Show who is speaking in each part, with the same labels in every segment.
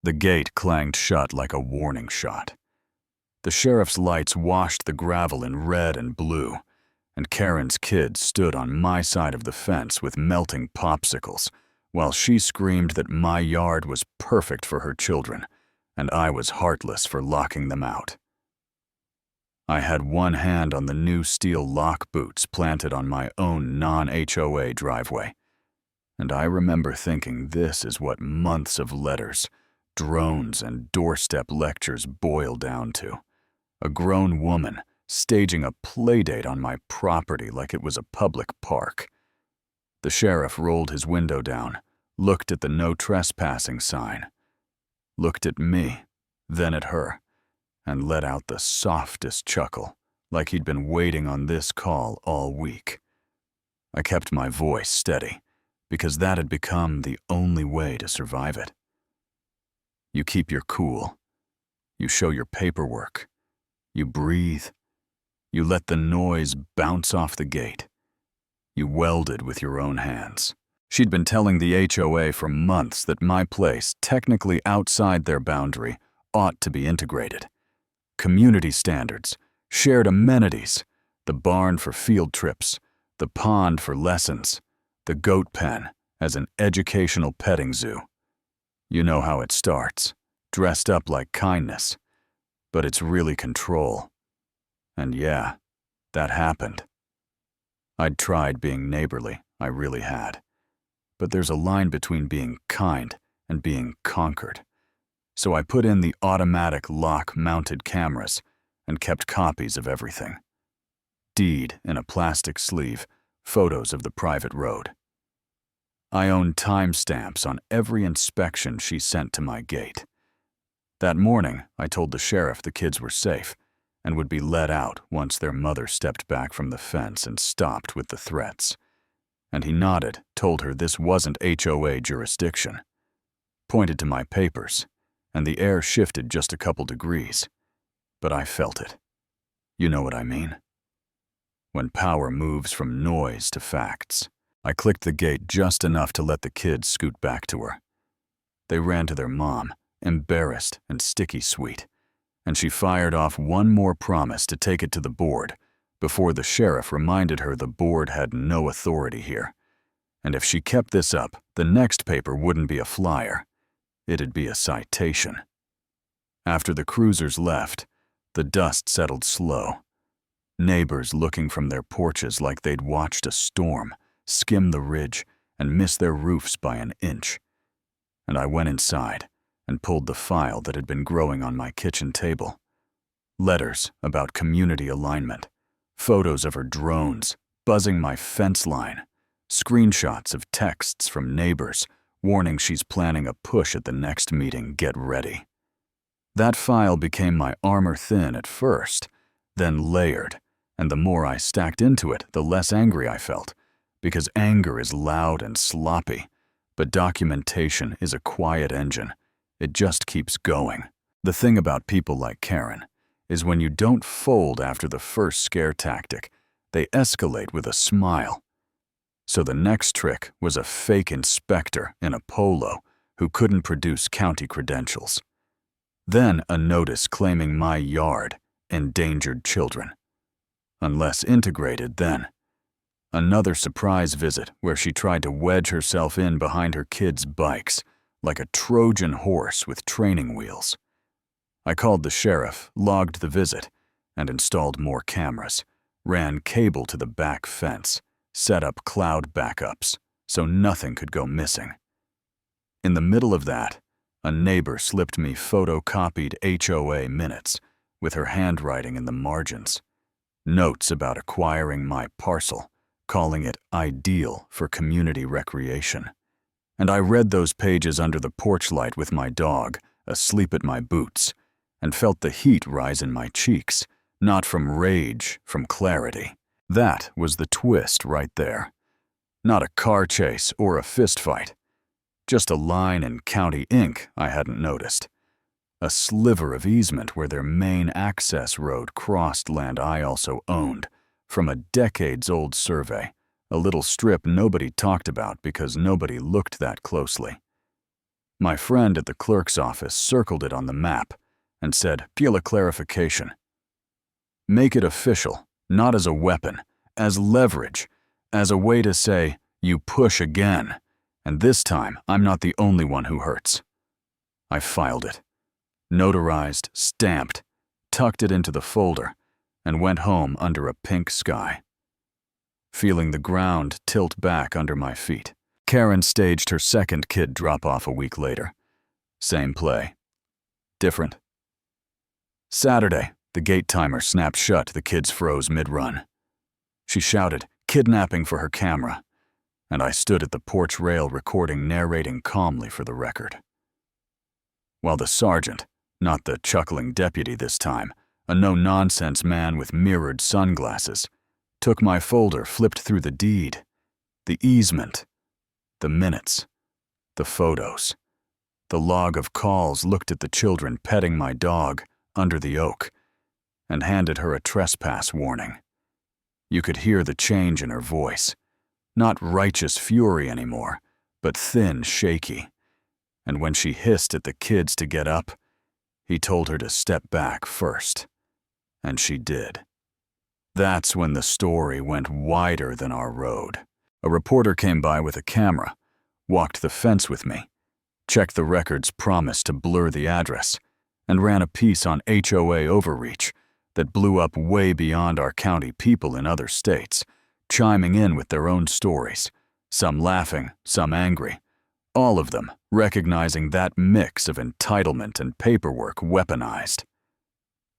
Speaker 1: The gate clanged shut like a warning shot. The sheriff's lights washed the gravel in red and blue, and Karen's kids stood on my side of the fence with melting popsicles, while she screamed that my yard was perfect for her children, and I was heartless for locking them out. I had one hand on the new steel lock boots planted on my own non-HOA driveway, and I remember thinking this is what months of letters, drones, and doorstep lectures boil down to. A grown woman staging a playdate on my property like it was a public park. The sheriff rolled his window down, looked at the no trespassing sign, looked at me, then at her, and let out the softest chuckle, like he'd been waiting on this call all week. I kept my voice steady, because that had become the only way to survive it. You keep your cool. You show your paperwork. You breathe. You let the noise bounce off the gate. You welded with your own hands. She'd been telling the HOA for months that my place, technically outside their boundary, ought to be integrated. Community standards, shared amenities, the barn for field trips, the pond for lessons, the goat pen as an educational petting zoo. You know how it starts, dressed up like kindness, but it's really control. And yeah, that happened. I'd tried being neighborly, I really had. But there's a line between being kind and being conquered. So I put in the automatic lock-mounted cameras and kept copies of everything. Deed in a plastic sleeve, photos of the private road. I owned timestamps on every inspection she sent to my gate. That morning, I told the sheriff the kids were safe and would be let out once their mother stepped back from the fence and stopped with the threats. And he nodded, told her this wasn't HOA jurisdiction. Pointed to my papers, and the air shifted just a couple degrees. But I felt it. You know what I mean? When power moves from noise to facts. I clicked the gate just enough to let the kids scoot back to her. They ran to their mom, embarrassed and sticky sweet, and she fired off one more promise to take it to the board before the sheriff reminded her the board had no authority here. And if she kept this up, the next paper wouldn't be a flyer. It'd be a citation. After the cruisers left, the dust settled slow. Neighbors looking from their porches like they'd watched a storm skim the ridge and miss their roofs by an inch. And I went inside and pulled the file that had been growing on my kitchen table. Letters about community alignment, photos of her drones buzzing my fence line, screenshots of texts from neighbors warning she's planning a push at the next meeting, get ready. That file became my armor thin at first, then layered, and the more I stacked into it, the less angry I felt, because anger is loud and sloppy, but documentation is a quiet engine. It just keeps going. The thing about people like Karen is when you don't fold after the first scare tactic, they escalate with a smile. So the next trick was a fake inspector in a polo who couldn't produce county credentials. Then a notice claiming my yard, endangered children. Unless integrated, then. Another surprise visit where she tried to wedge herself in behind her kids' bikes, like a Trojan horse with training wheels. I called the sheriff, logged the visit, and installed more cameras, ran cable to the back fence, set up cloud backups so nothing could go missing. In the middle of that, a neighbor slipped me photocopied HOA minutes with her handwriting in the margins. Notes about acquiring my parcel, calling it ideal for community recreation. And I read those pages under the porch light with my dog, asleep at my boots, and felt the heat rise in my cheeks, not from rage, from clarity. That was the twist right there. Not a car chase or a fistfight. Just a line in county ink I hadn't noticed. A sliver of easement where their main access road crossed land I also owned, from a decades-old survey, a little strip nobody talked about because nobody looked that closely. My friend at the clerk's office circled it on the map and said, "Feel a clarification. Make it official, not as a weapon, as leverage, as a way to say, you push again, and this time I'm not the only one who hurts." I filed it, notarized, stamped, tucked it into the folder, and went home under a pink sky, feeling the ground tilt back under my feet. Karen staged her second kid drop-off a week later. Same play. Different. Saturday, the gate timer snapped shut. The kids froze mid-run. She shouted, "Kidnapping," for her camera, and I stood at the porch rail recording, narrating calmly for the record. While the sergeant, not the chuckling deputy this time, a no-nonsense man with mirrored sunglasses, took my folder, flipped through the deed, the easement, the minutes, the photos, the log of calls, looked at the children petting my dog under the oak, and handed her a trespass warning. You could hear the change in her voice. Not righteous fury anymore, but thin, shaky. And when she hissed at the kids to get up, he told her to step back first. And she did. That's when the story went wider than our road. A reporter came by with a camera, walked the fence with me, checked the record's promise to blur the address, and ran a piece on HOA overreach that blew up way beyond our county people in other states, chiming in with their own stories, some laughing, some angry, all of them recognizing that mix of entitlement and paperwork weaponized.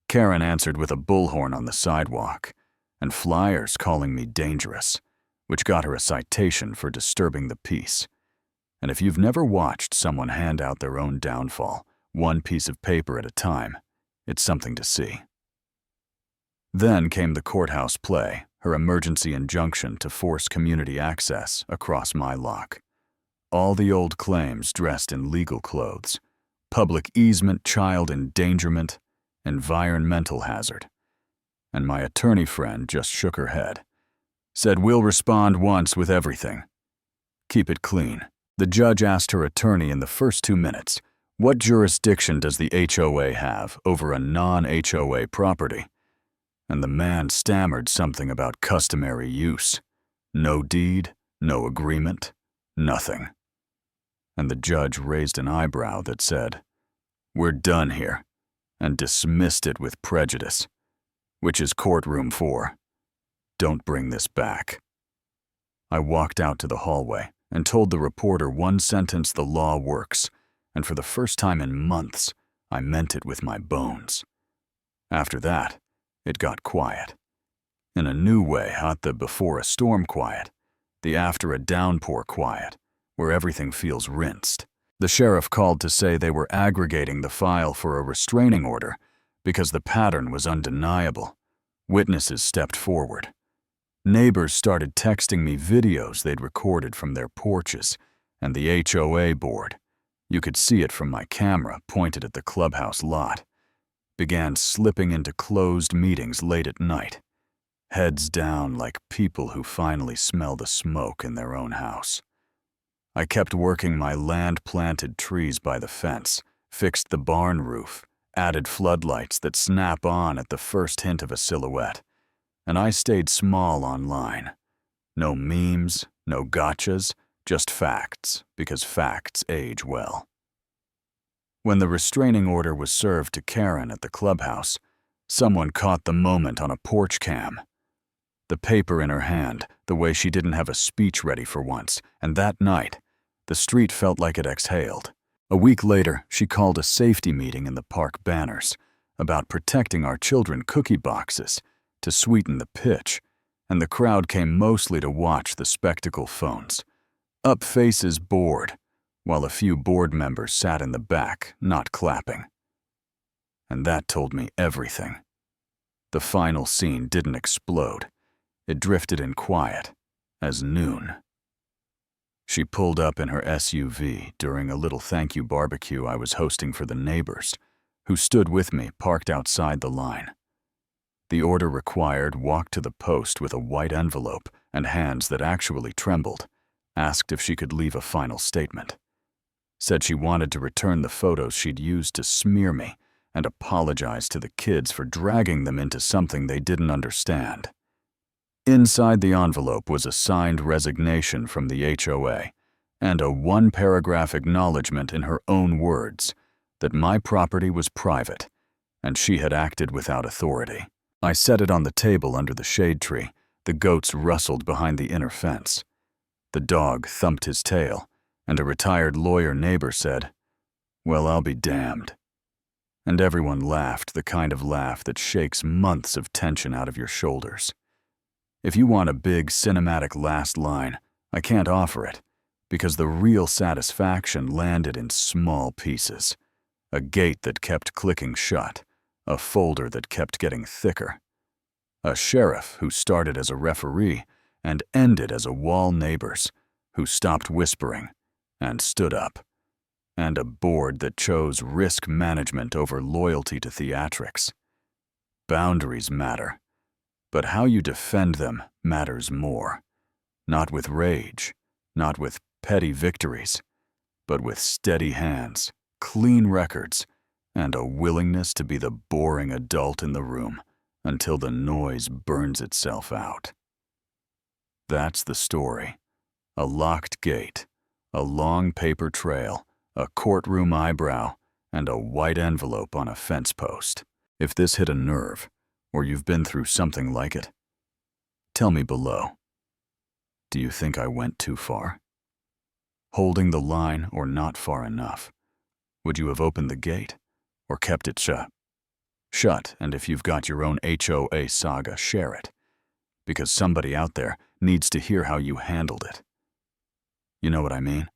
Speaker 1: Karen answered with a bullhorn on the sidewalk, and flyers calling me dangerous, which got her a citation for disturbing the peace. And if you've never watched someone hand out their own downfall, one piece of paper at a time, it's something to see. Then came the courthouse play, her emergency injunction to force community access across my lock. All the old claims dressed in legal clothes: public easement, child endangerment, environmental hazard. And my attorney friend just shook her head, said, "We'll respond once with everything. Keep it clean." The judge asked her attorney in the first 2 minutes, what jurisdiction does the HOA have over a non-HOA property? And the man stammered something about customary use. No deed, no agreement, nothing. And the judge raised an eyebrow that said, "We're done here," and dismissed it with prejudice, which is courtroom 4. Don't bring this back. I walked out to the hallway and told the reporter one sentence: the law works, and for the first time in months, I meant it with my bones. After that, it got quiet. In a new way, not the before a storm quiet, the after a downpour quiet, where everything feels rinsed. The sheriff called to say they were aggregating the file for a restraining order because the pattern was undeniable. Witnesses stepped forward. Neighbors started texting me videos they'd recorded from their porches, and the HOA board, you could see it from my camera pointed at the clubhouse lot, began slipping into closed meetings late at night, heads down like people who finally smell the smoke in their own house. I kept working my land-planted trees by the fence, fixed the barn roof, added floodlights that snap on at the first hint of a silhouette, and I stayed small online. No memes, no gotchas, just facts, because facts age well. When the restraining order was served to Karen at the clubhouse, someone caught the moment on a porch cam. The paper in her hand, the way she didn't have a speech ready for once, and that night, the street felt like it exhaled. A week later, she called a safety meeting in the park banners about protecting our children cookie boxes to sweeten the pitch, and the crowd came mostly to watch the spectacle phones. Up faces bored, while a few board members sat in the back, not clapping. And that told me everything. The final scene didn't explode. It drifted in quiet, as noon. She pulled up in her SUV during a little thank you barbecue I was hosting for the neighbors, who stood with me parked outside the line. The order required walked to the post with a white envelope and hands that actually trembled, asked if she could leave a final statement. Said she wanted to return the photos she'd used to smear me and apologize to the kids for dragging them into something they didn't understand. Inside the envelope was a signed resignation from the HOA and a one-paragraph acknowledgement in her own words that my property was private and she had acted without authority. I set it on the table under the shade tree. The goats rustled behind the inner fence. The dog thumped his tail, and a retired lawyer neighbor said, "Well, I'll be damned." And everyone laughed, the kind of laugh that shakes months of tension out of your shoulders. If you want a big cinematic last line, I can't offer it, because the real satisfaction landed in small pieces. A gate that kept clicking shut, a folder that kept getting thicker, a sheriff who started as a referee and ended as a wall neighbors, who stopped whispering and stood up, and a board that chose risk management over loyalty to theatrics. Boundaries matter, but how you defend them matters more. Not with rage, not with petty victories, but with steady hands, clean records, and a willingness to be the boring adult in the room until the noise burns itself out. That's the story. A locked gate, a long paper trail, a courtroom eyebrow, and a white envelope on a fence post. If this hit a nerve, or you've been through something like it, tell me below. Do you think I went too far? Holding the line or not far enough? Would you have opened the gate or kept it shut? Shut, and if you've got your own HOA saga, share it, because somebody out there needs to hear how you handled it. You know what I mean?